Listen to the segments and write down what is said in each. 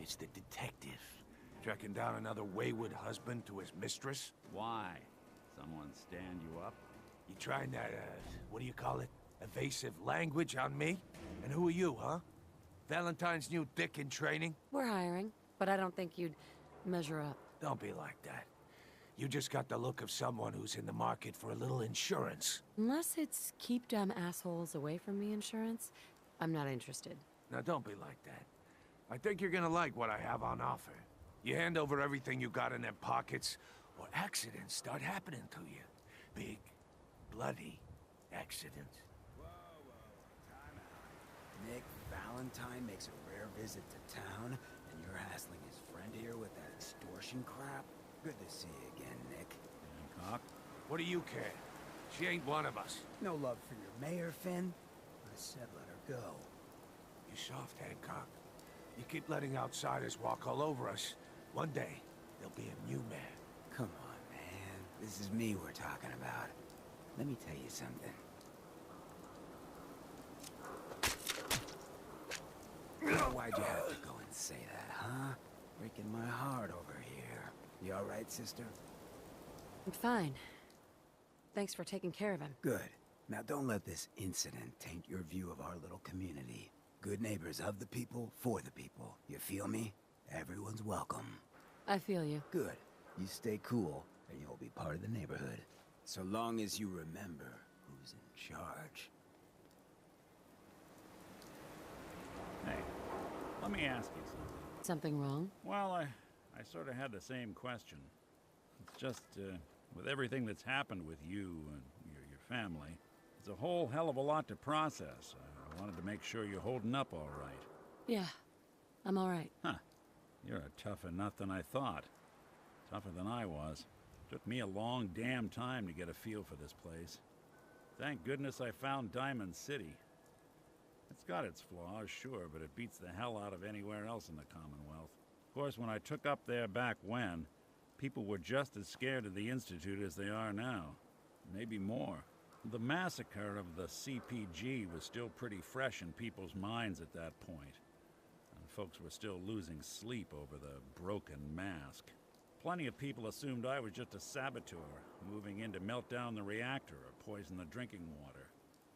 It's the detective. Tracking down another wayward husband to his mistress. Why? Someone stand you up? You trying that, what do you call it? Evasive language on me? And who are you, huh? Valentine's new dick in training? We're hiring, but I don't think you'd measure up. Don't be like that. You just got the look of someone who's in the market for a little insurance. Unless it's keep dumb assholes away from me insurance, I'm not interested. Now don't be like that. I think you're gonna like what I have on offer. You hand over everything you got in them pockets, or accidents start happening to you. Big, bloody accidents. Whoa, time out. Nick Valentine makes a rare visit to town, and you're hassling his friend here with that extortion crap? Good to see you again, Nick. Hancock? What do you care? She ain't one of us. No love for your mayor, Finn? I said let her go. You soft, Hancock. You keep letting outsiders walk all over us. One day, there'll be a new man. Come on, man. This is me we're talking about. Let me tell you something. Why'd you have to go and say that, huh? Breaking my heart over here. You all right, sister? I'm fine. Thanks for taking care of him. Good. Now don't let this incident taint your view of our little community. Good neighbors of the people, for the people. You feel me? Everyone's welcome. I feel you. Good. You stay cool, and you'll be part of the neighborhood. So long as you remember who's in charge. Hey, let me ask you something. Something wrong? Well, I sort of had the same question. It's just, with everything that's happened with you and your family, it's a whole hell of a lot to process. I wanted to make sure you're holding up all right. Yeah, I'm all right. Huh. You're a tougher nut than I thought. Tougher than I was. Took me a long damn time to get a feel for this place. Thank goodness I found Diamond City. It's got its flaws, sure, but it beats the hell out of anywhere else in the Commonwealth. Of course, when I took up there back when, people were just as scared of the Institute as they are now. Maybe more. The massacre of the CPG was still pretty fresh in people's minds at that point. And folks were still losing sleep over the broken mask. Plenty of people assumed I was just a saboteur, moving in to melt down the reactor or poison the drinking water.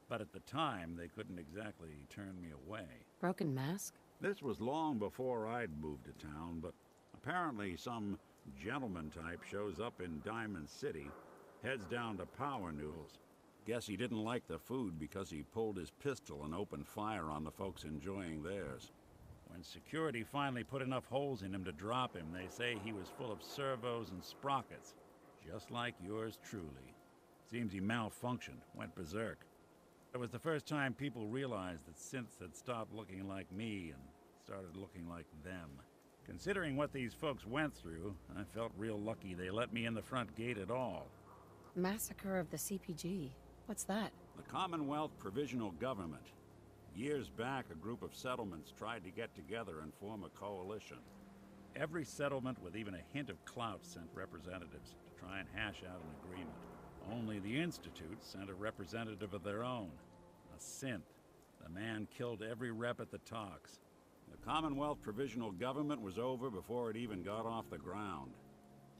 But at the time, they couldn't exactly turn me away. Broken mask? This was long before I'd moved to town, but apparently some gentleman type shows up in Diamond City, heads down to Power Noodles. Guess he didn't like the food because he pulled his pistol and opened fire on the folks enjoying theirs. When security finally put enough holes in him to drop him, they say he was full of servos and sprockets, just like yours truly. Seems he malfunctioned, went berserk. It was the first time people realized that synths had stopped looking like me and started looking like them. Considering what these folks went through, I felt real lucky they let me in the front gate at all. Massacre of the CPG. What's that? The Commonwealth Provisional Government. Years back, a group of settlements tried to get together and form a coalition. Every settlement with even a hint of clout sent representatives to try and hash out an agreement. Only the Institute sent a representative of their own, a synth. The man killed every rep at the talks. The Commonwealth Provisional Government was over before it even got off the ground.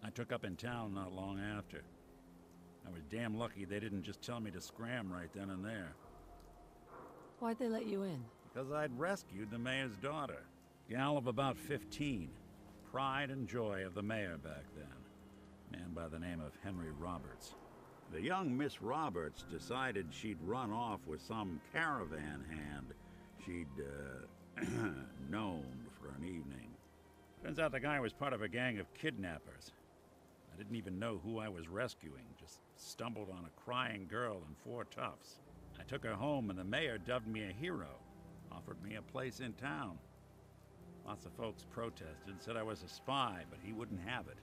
I took up in town not long after. I was damn lucky they didn't just tell me to scram right then and there. Why'd they let you in? Because I'd rescued the mayor's daughter. Gal of about 15. Pride and joy of the mayor back then. Man by the name of Henry Roberts. The young Miss Roberts decided she'd run off with some caravan hand she'd, known for an evening. Turns out the guy was part of a gang of kidnappers. I didn't even know who I was rescuing, just stumbled on a crying girl and 4 toughs. I took her home and the mayor dubbed me a hero, offered me a place in town. Lots of folks protested, said I was a spy, but he wouldn't have it.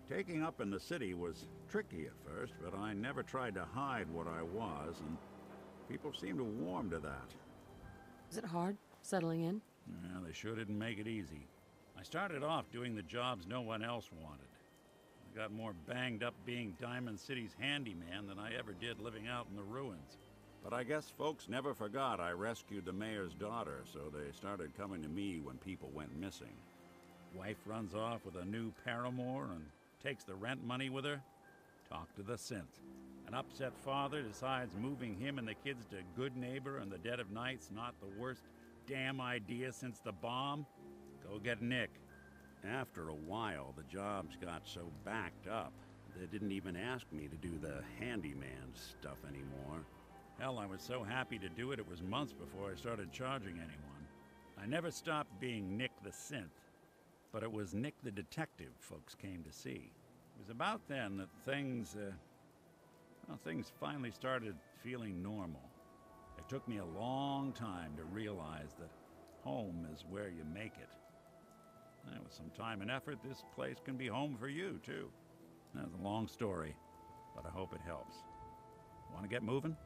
Taking up in the city was tricky at first, but I never tried to hide what I was, and people seemed to warm to that. Is it hard, settling in? Yeah, they sure didn't make it easy. I started off doing the jobs no one else wanted. I got more banged up being Diamond City's handyman than I ever did living out in the ruins. But I guess folks never forgot I rescued the mayor's daughter, so they started coming to me when people went missing. Wife runs off with a new paramour and takes the rent money with her. Talk to the synth. An upset father decides moving him and the kids to Good Neighbor in the dead of night's not the worst damn idea since the bomb. Go get Nick. After a while, the jobs got so backed up, they didn't even ask me to do the handyman stuff anymore. Hell, I was so happy to do it, it was months before I started charging anyone. I never stopped being Nick the Synth, but it was Nick the Detective folks came to see. It was about then that things finally started feeling normal. It took me a long time to realize that home is where you make it. And with some time and effort, this place can be home for you, too. That's a long story, but I hope it helps. Want to get moving?